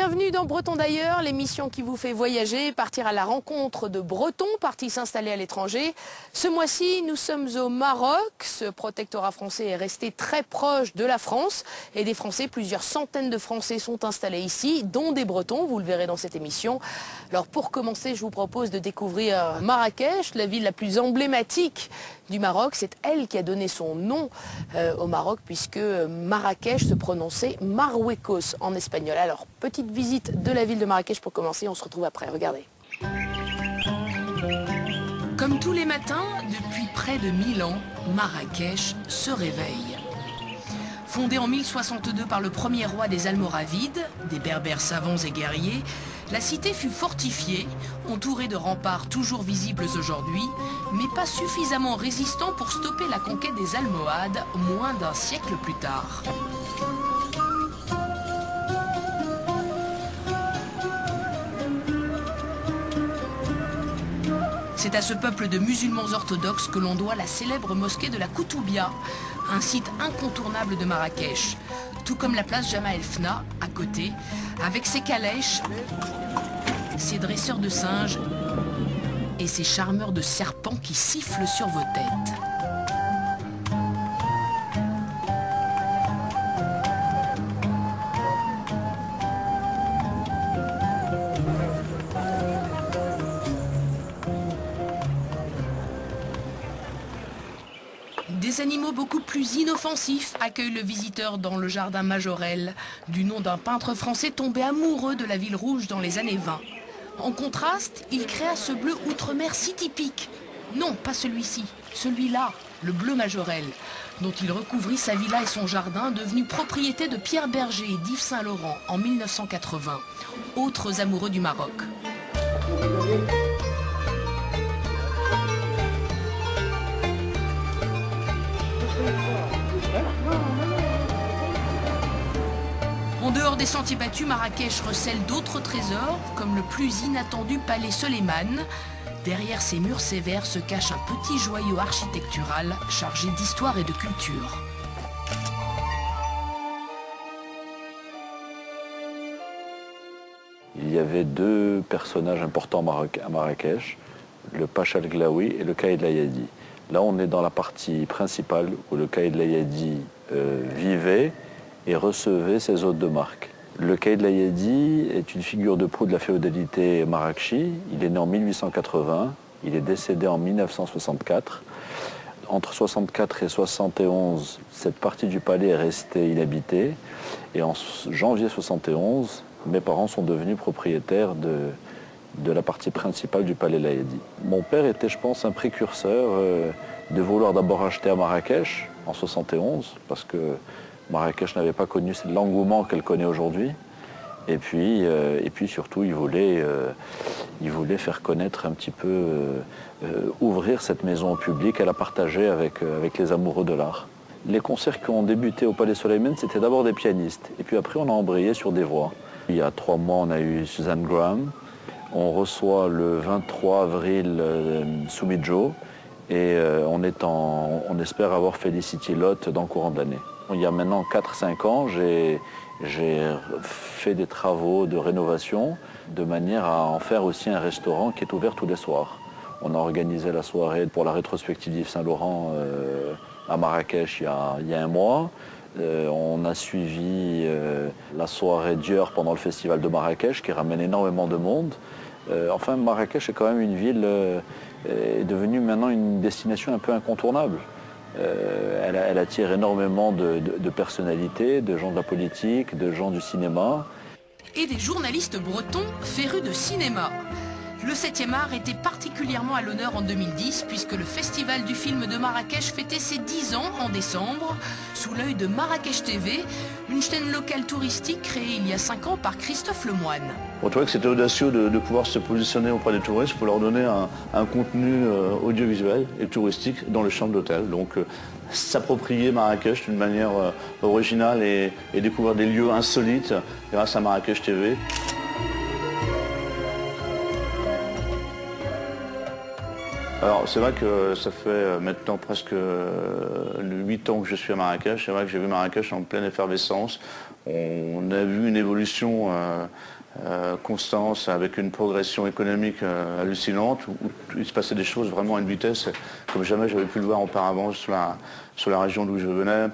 Bienvenue dans Breton d'ailleurs, l'émission qui vous fait voyager, partir à la rencontre de Bretons partis s'installer à l'étranger. Ce mois-ci, nous sommes au Maroc. Ce protectorat français est resté très proche de la France et des Français. Plusieurs centaines de Français sont installés ici, dont des Bretons, vous le verrez dans cette émission. Alors pour commencer, je vous propose de découvrir Marrakech, la ville la plus emblématique du Maroc. C'est elle qui a donné son nom au Maroc, puisque Marrakech se prononçait Marruecos en espagnol. Alors, petite visite de la ville de Marrakech pour commencer, on se retrouve après, regardez. Comme tous les matins, depuis près de 1000 ans, Marrakech se réveille. Fondée en 1062 par le premier roi des Almoravides, des Berbères savants et guerriers, la cité fut fortifiée, entourée de remparts toujours visibles aujourd'hui, mais pas suffisamment résistants pour stopper la conquête des Almohades moins d'un siècle plus tard. C'est à ce peuple de musulmans orthodoxes que l'on doit la célèbre mosquée de la Koutoubia, un site incontournable de Marrakech, tout comme la place Jemaa el Fna, à côté, avec ses calèches, ses dresseurs de singes et ses charmeurs de serpents qui sifflent sur vos têtes. Des animaux beaucoup plus inoffensifs accueillent le visiteur dans le jardin Majorelle, du nom d'un peintre français tombé amoureux de la ville rouge dans les années 20. En contraste, il créa ce bleu outre-mer si typique. Non, pas celui-ci, celui-là, le bleu Majorelle, dont il recouvrit sa villa et son jardin, devenu propriété de Pierre Berger et d'Yves Saint-Laurent en 1980, autres amoureux du Maroc. En dehors des sentiers battus, Marrakech recèle d'autres trésors, comme le plus inattendu palais Soleiman. Derrière ces murs sévères se cache un petit joyau architectural chargé d'histoire et de culture. Il y avait deux personnages importants à Marrakech, le Pacha El Glaoui et le Caïd Layadi. Là, on est dans la partie principale où le Caïd Layadi vivait et recevait ses hôtes de marque. Le Caïd Layadi est une figure de proue de la féodalité marrakchi. Il est né en 1880, il est décédé en 1964. Entre 64 et 71, cette partie du palais est restée inhabitée. Et en janvier 71, mes parents sont devenus propriétaires de la partie principale du palais Layadi. Mon père était, je pense, un précurseur de vouloir d'abord acheter à Marrakech en 71, parce que Marrakech n'avait pas connu l'engouement qu'elle connaît aujourd'hui. Et puis surtout, il voulait faire connaître un petit peu, ouvrir cette maison au public, à la partager avec les amoureux de l'art. Les concerts qui ont débuté au Palais Soleiman, c'était d'abord des pianistes. Et puis après, on a embrayé sur des voix. Il y a 3 mois, on a eu Suzanne Graham. On reçoit le 23 avril Soumidjo. Et on espère avoir Felicity Lott dans le courant de l'année. Il y a maintenant 4-5 ans, j'ai fait des travaux de rénovation de manière à en faire aussi un restaurant qui est ouvert tous les soirs. On a organisé la soirée pour la rétrospective d'Yves Saint-Laurent à Marrakech il y a un mois. On a suivi la soirée Dior pendant le festival de Marrakech qui ramène énormément de monde. Enfin, Marrakech est quand même une ville, est devenue maintenant une destination un peu incontournable. Elle attire énormément de personnalités, de gens de la politique, de gens du cinéma. Et des journalistes bretons férus de cinéma. Le 7e art était particulièrement à l'honneur en 2010 puisque le Festival du film de Marrakech fêtait ses 10 ans en décembre sous l'œil de Marrakech TV, une chaîne locale touristique créée il y a 5 ans par Christophe Lemoine. On trouvait que c'était audacieux de pouvoir se positionner auprès des touristes pour leur donner un contenu audiovisuel et touristique dans les chambres d'hôtel. Donc s'approprier Marrakech d'une manière originale et découvrir des lieux insolites grâce à Marrakech TV. Alors c'est vrai que ça fait maintenant presque 8 ans que je suis à Marrakech. C'est vrai que j'ai vu Marrakech en pleine effervescence. On a vu une évolution constante avec une progression économique hallucinante où il se passait des choses vraiment à une vitesse comme jamais j'avais pu le voir auparavant sur la région d'où je venais.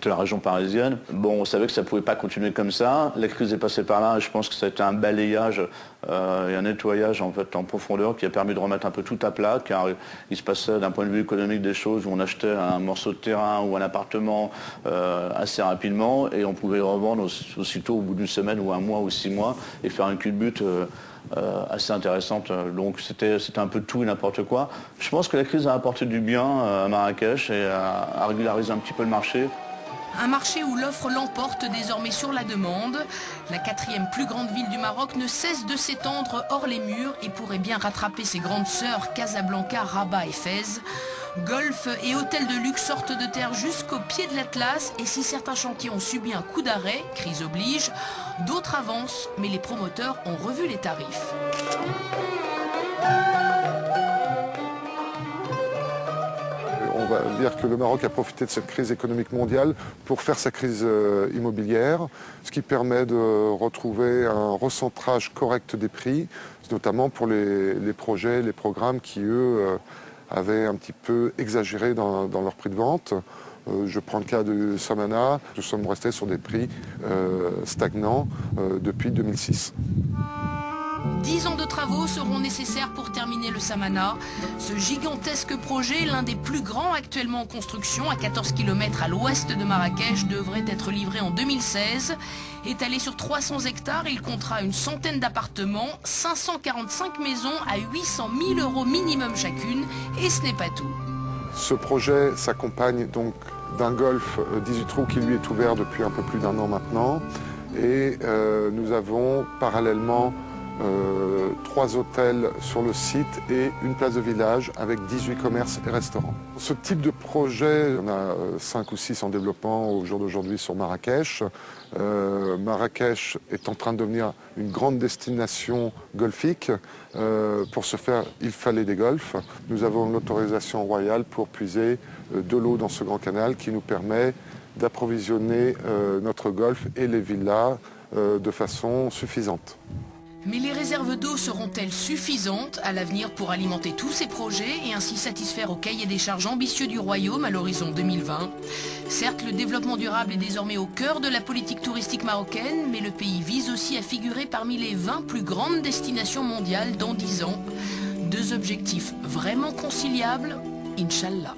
De la région parisienne. Bon, on savait que ça ne pouvait pas continuer comme ça. La crise est passée par là et je pense que ça a été un balayage et un nettoyage en fait en profondeur qui a permis de remettre un peu tout à plat car il se passait d'un point de vue économique des choses où on achetait un morceau de terrain ou un appartement assez rapidement et on pouvait le revendre aussitôt au bout d'une semaine ou un mois ou 6 mois et faire une culbute assez intéressante. Donc c'était un peu tout et n'importe quoi. Je pense que la crise a apporté du bien à Marrakech et a régularisé un petit peu le marché. Un marché où l'offre l'emporte désormais sur la demande. La 4e plus grande ville du Maroc ne cesse de s'étendre hors les murs et pourrait bien rattraper ses grandes sœurs Casablanca, Rabat et Fès. Golf et hôtels de luxe sortent de terre jusqu'au pied de l'Atlas et si certains chantiers ont subi un coup d'arrêt, crise oblige, d'autres avancent, mais les promoteurs ont revu les tarifs. On va dire que le Maroc a profité de cette crise économique mondiale pour faire sa crise immobilière, ce qui permet de retrouver un recentrage correct des prix, notamment pour les projets, les programmes qui, eux, avaient un petit peu exagéré dans leur prix de vente. Je prends le cas de Samana, nous sommes restés sur des prix stagnants depuis 2006. 10 ans de travaux seront nécessaires pour terminer le Samana. Ce gigantesque projet, l'un des plus grands actuellement en construction, à 14 km à l'ouest de Marrakech, devrait être livré en 2016. Étalé sur 300 hectares, il comptera une centaine d'appartements, 545 maisons à 800 000 € minimum chacune, et ce n'est pas tout. Ce projet s'accompagne donc d'un golf 18 trous qui lui est ouvert depuis un peu plus d'1 an maintenant. Et nous avons parallèlement 3 hôtels sur le site et une place de village avec 18 commerces et restaurants. Ce type de projet, on a 5 ou 6 en développement au jour d'aujourd'hui sur Marrakech. Marrakech est en train de devenir une grande destination golfique. Pour ce faire, il fallait des golfs. Nous avons l'autorisation royale pour puiser de l'eau dans ce grand canal qui nous permet d'approvisionner notre golf et les villas de façon suffisante. Mais les réserves d'eau seront-elles suffisantes à l'avenir pour alimenter tous ces projets et ainsi satisfaire au cahier des charges ambitieux du Royaume à l'horizon 2020 ? Certes, le développement durable est désormais au cœur de la politique touristique marocaine, mais le pays vise aussi à figurer parmi les 20 plus grandes destinations mondiales dans 10 ans. 2 objectifs vraiment conciliables, Inch'Allah.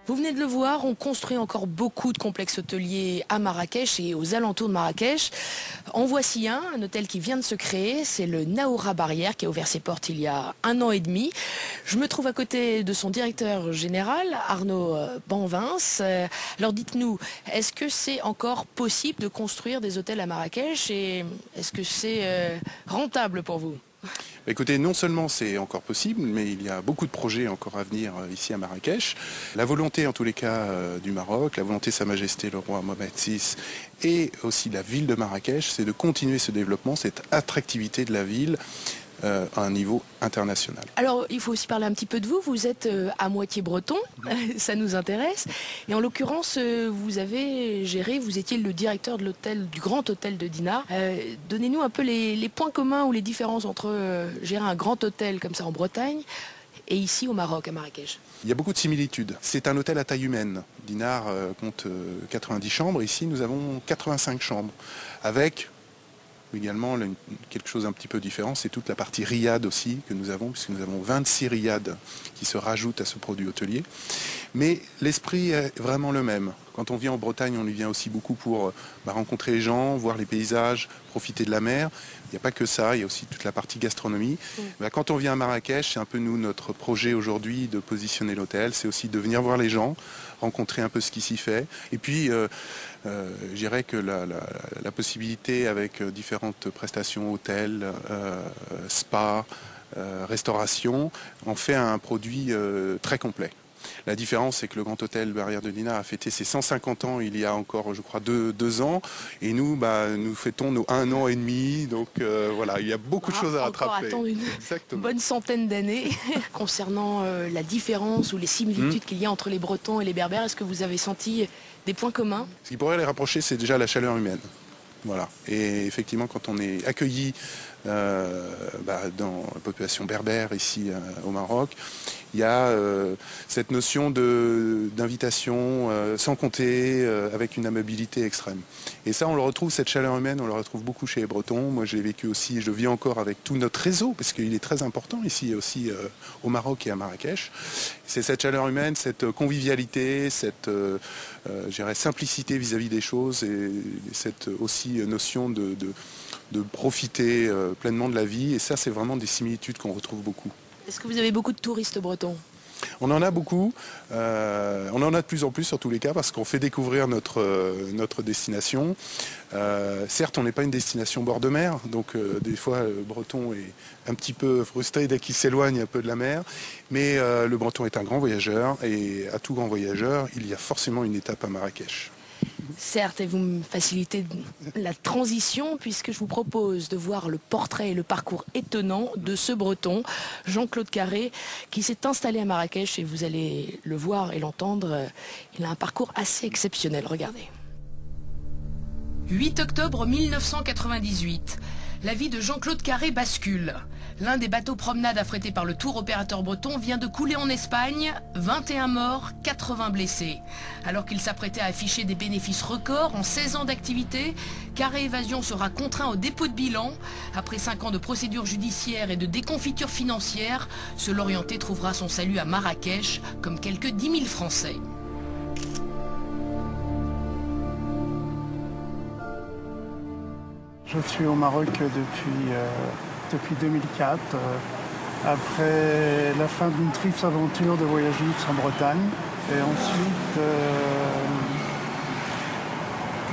Vous venez de le voir, on construit encore beaucoup de complexes hôteliers à Marrakech et aux alentours de Marrakech. En voici un hôtel qui vient de se créer, c'est le Naoura Barrière qui a ouvert ses portes il y a 1 an et demi. Je me trouve à côté de son directeur général, Arnaud Banvins. Alors dites-nous, est-ce que c'est encore possible de construire des hôtels à Marrakech et est-ce que c'est rentable pour vous ? Écoutez, non seulement c'est encore possible, mais il y a beaucoup de projets encore à venir ici à Marrakech. La volonté, en tous les cas, du Maroc, la volonté de Sa Majesté le roi Mohamed VI et aussi la ville de Marrakech, c'est de continuer ce développement, cette attractivité de la ville à un niveau international. Alors, il faut aussi parler un petit peu de vous. Vous êtes à moitié breton, ça nous intéresse. Et en l'occurrence, vous avez géré, vous étiez le directeur de l'hôtel, du grand hôtel de Dinard. Donnez-nous un peu les points communs ou les différences entre gérer un grand hôtel comme ça en Bretagne et ici au Maroc, à Marrakech. Il y a beaucoup de similitudes. C'est un hôtel à taille humaine. Dinard compte 90 chambres. Ici, nous avons 85 chambres avec également quelque chose un petit peu différent, c'est toute la partie riad aussi que nous avons, puisque nous avons 26 riad qui se rajoutent à ce produit hôtelier. Mais l'esprit est vraiment le même. Quand on vient en Bretagne, on y vient aussi beaucoup pour rencontrer les gens, voir les paysages, profiter de la mer. Il n'y a pas que ça, il y a aussi toute la partie gastronomie. Quand on vient à Marrakech, c'est un peu nous, notre projet aujourd'hui de positionner l'hôtel, c'est aussi de venir voir les gens, rencontrer un peu ce qui s'y fait. Et puis, je dirais que la possibilité avec différentes prestations, hôtels, spa, restauration, en fait un produit très complet. La différence, c'est que le Grand Hôtel Barrière de Dinard a fêté ses 150 ans il y a encore, je crois, deux ans. Et nous, nous fêtons nos 1 an et demi. Donc voilà, il y a beaucoup de choses à rattraper. Encore attendre une bonne centaine d'années. Concernant la différence ou les similitudes qu'il y a entre les Bretons et les Berbères, est-ce que vous avez senti des points communs? Ce qui pourrait les rapprocher, c'est déjà la chaleur humaine. Voilà. Et effectivement, quand on est accueilli dans la population berbère ici au Maroc, il y a cette notion d'invitation sans compter, avec une amabilité extrême. Et ça, on le retrouve, cette chaleur humaine, on le retrouve beaucoup chez les Bretons. Moi, je l'ai vécu aussi, je vis encore avec tout notre réseau, parce qu'il est très important ici aussi au Maroc et à Marrakech. C'est cette chaleur humaine, cette convivialité, cette simplicité vis-à-vis des choses et cette aussi notion de profiter pleinement de la vie. Et ça, c'est vraiment des similitudes qu'on retrouve beaucoup. Est-ce que vous avez beaucoup de touristes bretons? On en a beaucoup, on en a de plus en plus sur tous les cas parce qu'on fait découvrir notre destination. Certes, on n'est pas une destination bord de mer, donc des fois le breton est un petit peu frustré dès qu'il s'éloigne un peu de la mer, mais le breton est un grand voyageur et à tout grand voyageur, il y a forcément une étape à Marrakech. Certes, et vous me facilitez la transition puisque je vous propose de voir le portrait et le parcours étonnant de ce Breton, Jean-Claude Carré, qui s'est installé à Marrakech et vous allez le voir et l'entendre, il a un parcours assez exceptionnel, regardez. 8 octobre 1998, la vie de Jean-Claude Carré bascule. L'un des bateaux promenade affrétés par le tour opérateur breton vient de couler en Espagne, 21 morts, 80 blessés. Alors qu'il s'apprêtait à afficher des bénéfices records en 16 ans d'activité, Carré Évasion sera contraint au dépôt de bilan. Après 5 ans de procédures judiciaires et de déconfiture financière, ce Lorientais trouvera son salut à Marrakech, comme quelques 10 000 Français. Je suis au Maroc depuis 2004, après la fin d'une triste aventure de voyagiste en Bretagne. Et ensuite,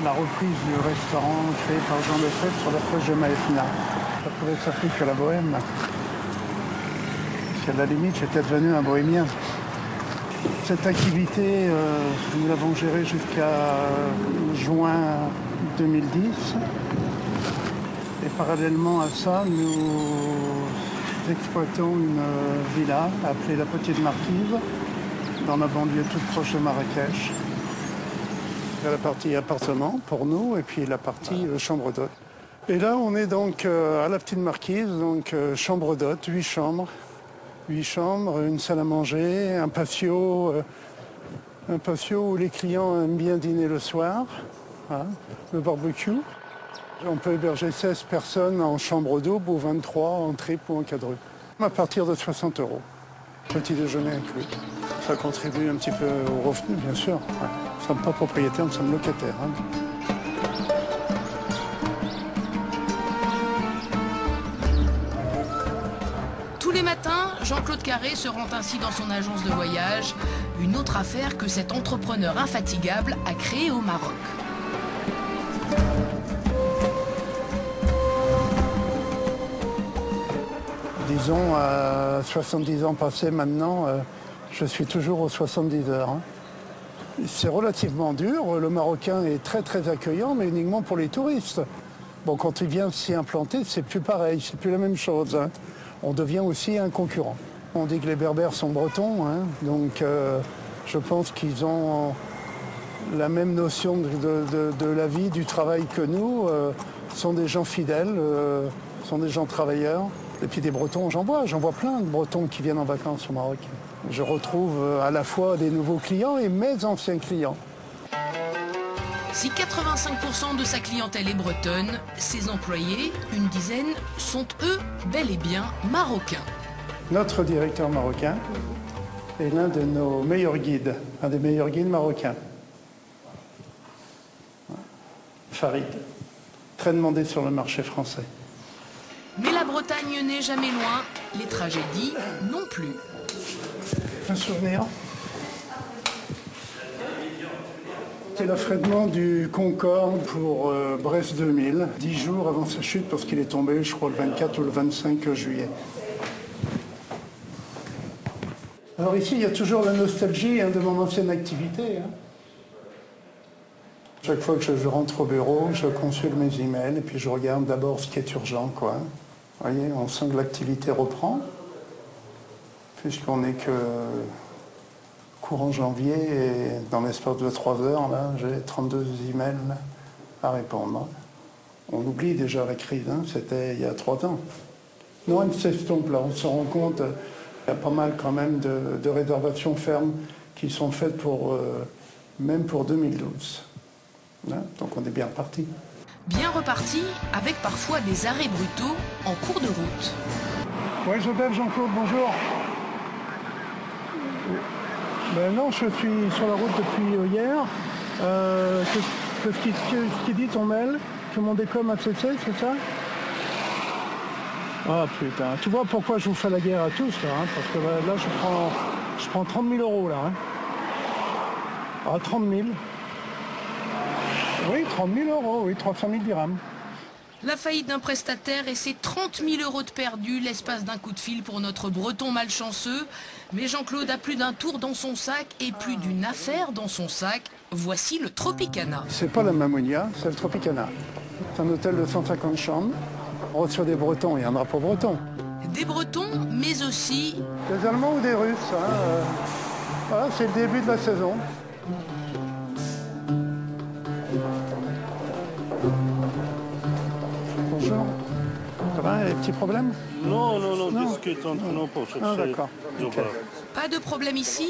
la reprise du restaurant créé par Jean Lefebvre sur la plage de Maïfna. Ça pouvait s'appeler que la bohème. Parce qu'à la limite, j'étais devenu un bohémien. Cette activité, nous l'avons gérée jusqu'à juin 2010. Et parallèlement à ça, nous exploitons une villa appelée la Petite Marquise, dans la banlieue toute proche de Marrakech. Il y a la partie appartement pour nous et puis la partie chambre d'hôte. Et là, on est donc à la Petite Marquise, donc chambre d'hôte, 8 chambres. 8 chambres, une salle à manger, un patio où les clients aiment bien dîner le soir, hein, le barbecue. On peut héberger 16 personnes en chambre double ou 23 en triple ou en quadruple. À partir de 60 €. Petit déjeuner inclus. Ça contribue un petit peu au revenu, bien sûr. Ouais. Nous ne sommes pas propriétaires, nous sommes locataires. Hein. Tous les matins, Jean-Claude Carré se rend ainsi dans son agence de voyage, une autre affaire que cet entrepreneur infatigable a créée au Maroc. Disons, à 70 ans passés maintenant, je suis toujours aux 70 heures. Hein. C'est relativement dur. Le Marocain est très très accueillant, mais uniquement pour les touristes. Bon, quand il vient s'y implanter, c'est plus pareil, c'est plus la même chose. Hein. On devient aussi un concurrent. On dit que les Berbères sont bretons, hein, donc je pense qu'ils ont la même notion de la vie, du travail que nous. Sont des gens fidèles, sont des gens travailleurs. Et puis des Bretons, j'en vois plein de Bretons qui viennent en vacances au Maroc. Je retrouve à la fois des nouveaux clients et mes anciens clients. Si 85% de sa clientèle est bretonne, ses employés, une dizaine, sont eux bel et bien marocains. Notre directeur marocain est l'un de nos meilleurs guides, un des meilleurs guides marocains. Farid, très demandé sur le marché français. Mais la Bretagne n'est jamais loin, les tragédies non plus. Un souvenir. C'est l'affrètement du Concorde pour Brest 2000, 10 jours avant sa chute parce qu'il est tombé, je crois, le 24 ou le 25 juillet. Alors ici, il y a toujours la nostalgie de mon ancienne activité. Chaque fois que je rentre au bureau, je consulte mes emails et puis je regarde d'abord ce qui est urgent, quoi. Vous voyez, on sent que l'activité reprend, puisqu'on n'est que courant janvier et dans l'espace de 3 heures, là, j'ai 32 emails à répondre. On oublie déjà la crise, c'était il y a 3 ans. Non, elle s'estompe là, on se rend compte, il y a pas mal quand même de réservations fermes qui sont faites pour, même pour 2012. Donc on est bien reparti. Bien reparti, avec parfois des arrêts brutaux en cours de route. Oui, j'appelle Jean-Claude, bonjour. Ben non, je suis sur la route depuis hier. Qu'est-ce qui dit ton mail? Que mon décom a cessé, c'est ça? Ah putain, tu vois pourquoi je vous fais la guerre à tous là, parce que là je prends 30 000 euros là. Ah, 30 000. Oui, 30 000 euros, oui, 300 000 dirhams. La faillite d'un prestataire et ses 30 000 euros de perdus, l'espace d'un coup de fil pour notre breton malchanceux. Mais Jean-Claude a plus d'un tour dans son sac et plus d'une affaire dans son sac. Voici le Tropicana. C'est pas la Mamounia, c'est le Tropicana. C'est un hôtel de 150 chambres. On reçoit des Bretons, il y a un drapeau breton. Des Bretons, mais aussi... Des Allemands ou des Russes, Voilà, c'est le début de la saison. Bonjour. Ça va, il y a des petits problèmes? Non, discute entre nous pour chercher. Ah, d'accord. Okay. Pas de problème ici,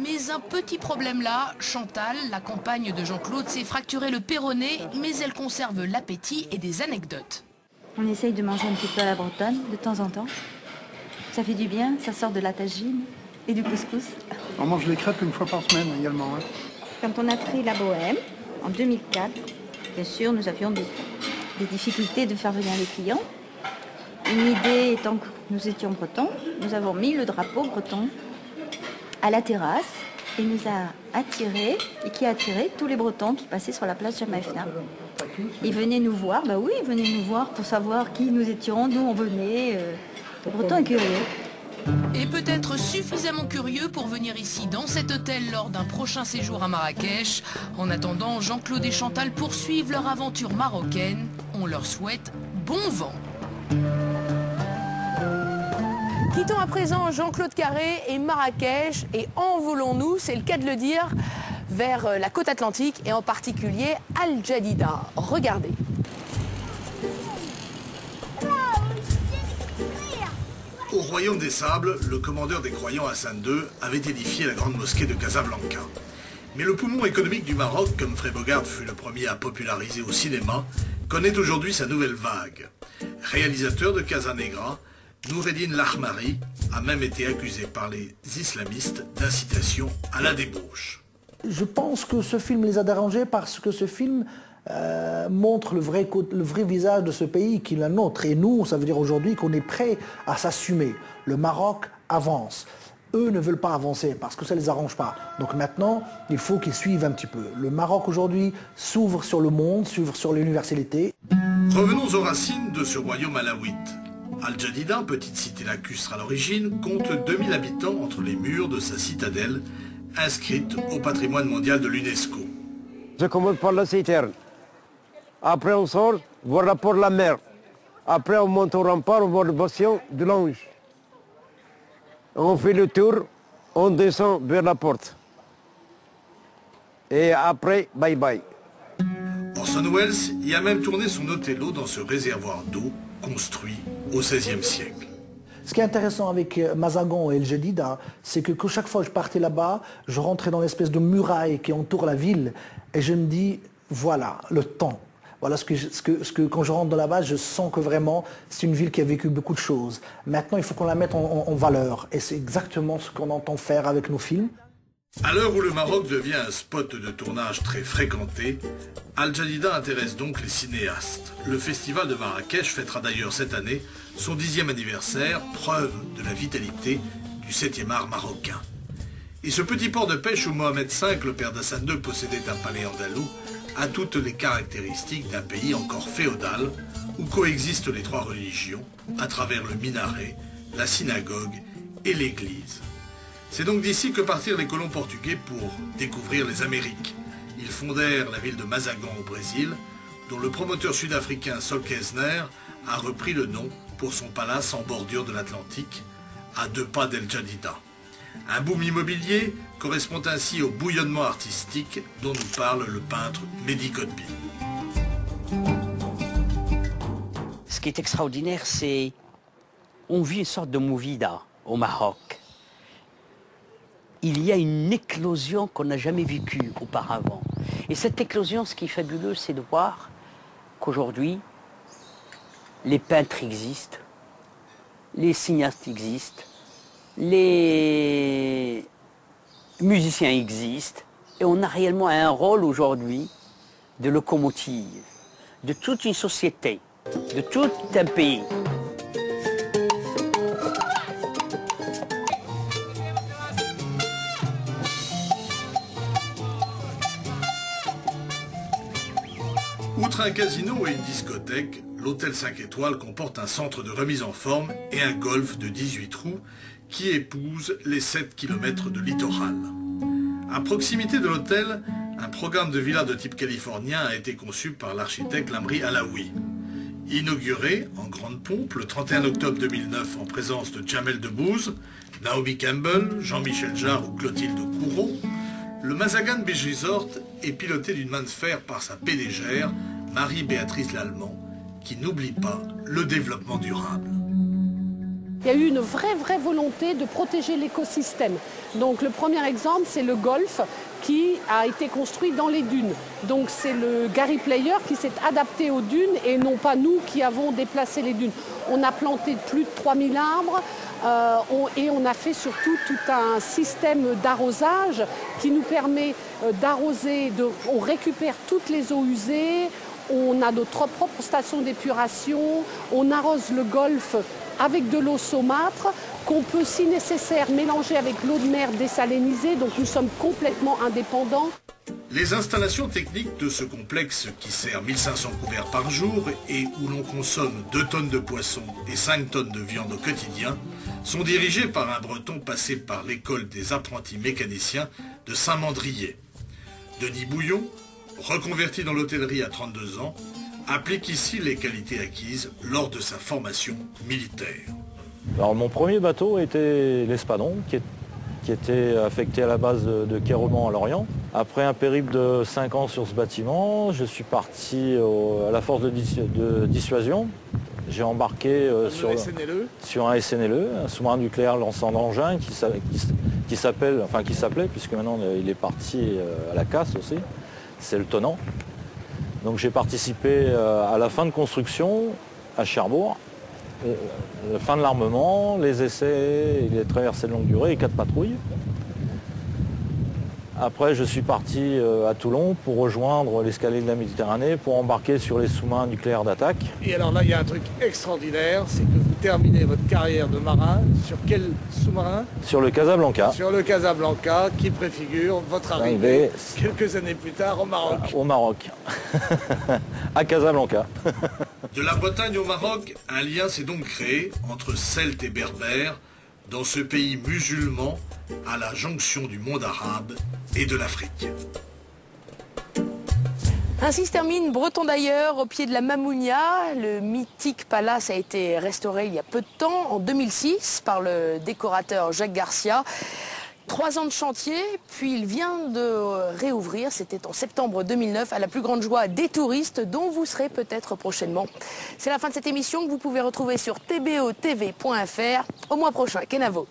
mais un petit problème là. Chantal, la compagne de Jean-Claude, s'est fracturé le péroné, mais elle conserve l'appétit et des anecdotes. On essaye de manger un petit peu à la bretonne, de temps en temps. Ça fait du bien, ça sort de la tagine et du couscous. On mange les crêpes une fois par semaine également. Quand on a pris la Bohème, en 2004, bien sûr, nous avions des difficultés de faire venir les clients. Une idée étant que nous étions bretons, nous avons mis le drapeau breton à la terrasse et nous a attiré, et qui a attiré tous les Bretons qui passaient sur la place Jamaïfna. Ils venaient nous voir, bah oui, ils venaient nous voir pour savoir qui nous étions, d'où on venait. Les Bretons est curieux. Et peut-être suffisamment curieux pour venir ici dans cet hôtel lors d'un prochain séjour à Marrakech. En attendant, Jean-Claude et Chantal poursuivent leur aventure marocaine. On leur souhaite bon vent. Quittons à présent Jean-Claude Carré et Marrakech et envolons-nous, c'est le cas de le dire, vers la côte atlantique et en particulier Al Jadida. Regardez. Au royaume des sables, le commandeur des croyants Hassan II avait édifié la grande mosquée de Casablanca. Mais le poumon économique du Maroc, comme Humphrey Bogart fut le premier à populariser au cinéma, connaît aujourd'hui sa nouvelle vague. Réalisateur de Casa Negra, Noureddin Lahmari a même été accusé par les islamistes d'incitation à la débauche. Je pense que ce film les a dérangés parce que ce film montre le vrai visage de ce pays qui est le nôtre. Et nous, ça veut dire aujourd'hui qu'on est prêt à s'assumer. Le Maroc avance. Eux ne veulent pas avancer parce que ça ne les arrange pas. Donc maintenant, il faut qu'ils suivent un petit peu. Le Maroc aujourd'hui s'ouvre sur le monde, s'ouvre sur l'universalité. Revenons aux racines de ce royaume alawite. Al Jadida, petite cité lacustre à l'origine, compte 2000 habitants entre les murs de sa citadelle, inscrite au patrimoine mondial de l'UNESCO. Je commence par la citerne. Après on sort, voir la porte de la mer. Après on monte au rempart, on voit le bastion de l'Ange. On fait le tour, on descend vers la porte. Et après, bye bye. Orson Welles y a même tourné son Othello dans ce réservoir d'eau construit au XVIe siècle. Ce qui est intéressant avec Mazagon et El Jadida, c'est que chaque fois que je partais là-bas, je rentrais dans l'espèce de muraille qui entoure la ville et je me dis, voilà, le temps. Voilà quand je rentre là-bas, je sens que vraiment, c'est une ville qui a vécu beaucoup de choses. Maintenant, il faut qu'on la mette en valeur. Et c'est exactement ce qu'on entend faire avec nos films. À l'heure où le Maroc devient un spot de tournage très fréquenté, Al Jadida intéresse donc les cinéastes. Le festival de Marrakech fêtera d'ailleurs cette année son 10e anniversaire, preuve de la vitalité du 7e art marocain. Et ce petit port de pêche où Mohamed V, le père d'Hassan II, possédait un palais andalou, a toutes les caractéristiques d'un pays encore féodal, où coexistent les trois religions, à travers le minaret, la synagogue et l'église. C'est donc d'ici que partirent les colons portugais pour découvrir les Amériques. Ils fondèrent la ville de Mazagan au Brésil, dont le promoteur sud-africain Sol Keisner a repris le nom pour son palace en bordure de l'Atlantique, à 2 pas d'El Jadida. Un boom immobilier correspond ainsi au bouillonnement artistique dont nous parle le peintre Mehdi Kotbi. Ce qui est extraordinaire, c'est on vit une sorte de movida au Maroc. Il y a une éclosion qu'on n'a jamais vécue auparavant. Et cette éclosion, ce qui est fabuleux, c'est de voir qu'aujourd'hui, les peintres existent, les cinéastes existent, les musiciens existent, et on a réellement un rôle aujourd'hui de locomotive, de toute une société, de tout un pays. Outre un casino et une discothèque, l'hôtel 5 étoiles comporte un centre de remise en forme et un golf de 18 trous qui épouse les 7 km de littoral. À proximité de l'hôtel, un programme de villas de type californien a été conçu par l'architecte Lamri Alaoui. Inauguré en grande pompe le 31 octobre 2009 en présence de Jamel Debbouze, Naomi Campbell, Jean-Michel Jarre ou Clotilde Courreau, le Mazagan Beach Resort est piloté d'une main de fer par sa PDGère, Marie-Béatrice Lallemand, qui n'oublie pas le développement durable. Il y a eu une vraie volonté de protéger l'écosystème. Donc le premier exemple, c'est le golf qui a été construit dans les dunes. Donc c'est le Gary Player qui s'est adapté aux dunes et non pas nous qui avons déplacé les dunes. On a planté plus de 3000 arbres et on a fait surtout tout un système d'arrosage qui nous permet d'arroser, on récupère toutes les eaux usées, on a notre propre station d'épuration, on arrose le golfe avec de l'eau saumâtre qu'on peut, si nécessaire, mélanger avec l'eau de mer désalinisée. Donc nous sommes complètement indépendants. Les installations techniques de ce complexe qui sert 1500 couverts par jour et où l'on consomme 2 tonnes de poissons et 5 tonnes de viande au quotidien sont dirigées par un Breton passé par l'école des apprentis mécaniciens de Saint-Mandrier. Denis Bouillon, reconverti dans l'hôtellerie à 32 ans, applique ici les qualités acquises lors de sa formation militaire. Alors mon premier bateau était l'Espadon, qui était affecté à la base de Quai-Romans à Lorient. Après un périple de 5 ans sur ce bâtiment, je suis parti à la force de dissuasion. J'ai embarqué sur un SNLE, un sous-marin nucléaire lançant d'engins qui s'appelait, puisque maintenant il est parti à la casse aussi, c'est le Tonnant. Donc j'ai participé à la fin de construction à Cherbourg, la fin de l'armement, les essais, les traversées de longue durée et 4 patrouilles. Après je suis parti à Toulon pour rejoindre l'escalier de la Méditerranée pour embarquer sur les sous-marins nucléaires d'attaque. Et alors là il y a un truc extraordinaire, c'est que vous terminez votre carrière de marin sur quel sous-marin? Sur le Casablanca. Sur le Casablanca qui préfigure votre arrivée quelques années plus tard au Maroc. Au Maroc, à Casablanca. De la Bretagne au Maroc, un lien s'est donc créé entre Celtes et Berbères dans ce pays musulman à la jonction du monde arabe et de l'Afrique. Ainsi se termine Breton d'ailleurs, au pied de la Mamounia. Le mythique palace a été restauré il y a peu de temps, en 2006, par le décorateur Jacques Garcia. 3 ans de chantier, puis il vient de réouvrir, c'était en septembre 2009, à la plus grande joie des touristes, dont vous serez peut-être prochainement. C'est la fin de cette émission que vous pouvez retrouver sur tbotv.fr. Au mois prochain, Kenavo.